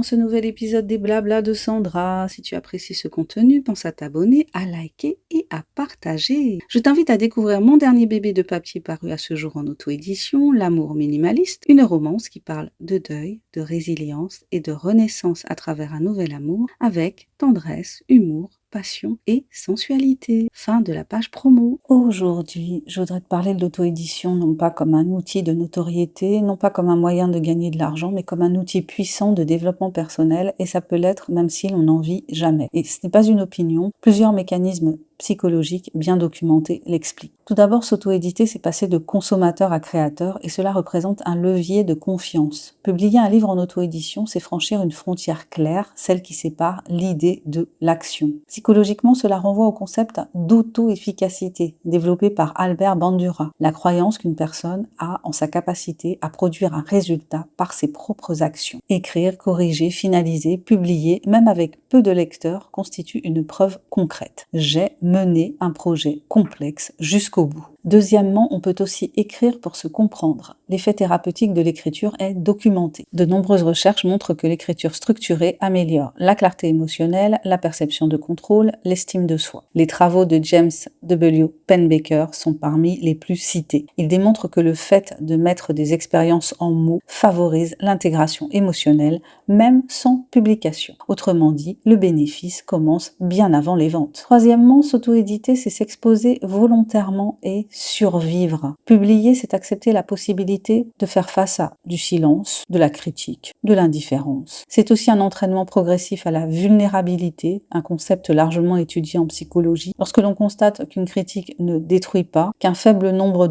dans ce nouvel épisode des Blabla de Sandra. Si tu apprécies ce contenu, pense à t'abonner, à liker et à partager. Je t'invite à découvrir mon dernier bébé de papier paru à ce jour en auto-édition, L'amour minimaliste, une romance qui parle de deuil, de résilience et de renaissance à travers un nouvel amour avec tendresse, humour, passion et sensualité. Fin de la page promo. Aujourd'hui, je voudrais te parler de l'auto-édition non pas comme un outil de notoriété, non pas comme un moyen de gagner de l'argent, mais comme un outil puissant de développement personnel, et ça peut l'être même si l'on n'en vit jamais. Et ce n'est pas une opinion, plusieurs mécanismes psychologiques bien documentés l'expliquent. Tout d'abord, s'auto-éditer, c'est passer de consommateur à créateur, et cela représente un levier de confiance. Publier un livre en auto-édition, c'est franchir une frontière claire, celle qui sépare l'idée de l'action. Psychologiquement, cela renvoie au concept d'auto-efficacité, développé par Albert Bandura, la croyance qu'une personne a en sa capacité à produire un résultat par ses propres actions. Écrire, corriger, finaliser, publier, même avec peu de lecteurs, constitue une preuve concrète. J'ai mené un projet complexe jusqu'au bout. Deuxièmement, on peut aussi écrire pour se comprendre. L'effet thérapeutique de l'écriture est documenté. De nombreuses recherches montrent que l'écriture structurée améliore la clarté émotionnelle, la perception de contrôle, l'estime de soi. Les travaux de James W. Pennebaker sont parmi les plus cités. Ils démontrent que le fait de mettre des expériences en mots favorise l'intégration émotionnelle, même sans publication. Autrement dit, le bénéfice commence bien avant les ventes. Troisièmement, s'auto-éditer, c'est s'exposer volontairement et survivre. Publier, c'est accepter la possibilité de faire face à du silence, de la critique, de l'indifférence. C'est aussi un entraînement progressif à la vulnérabilité, un concept largement étudié en psychologie. Lorsque l'on constate qu'une critique ne détruit pas, qu'un faible nombre de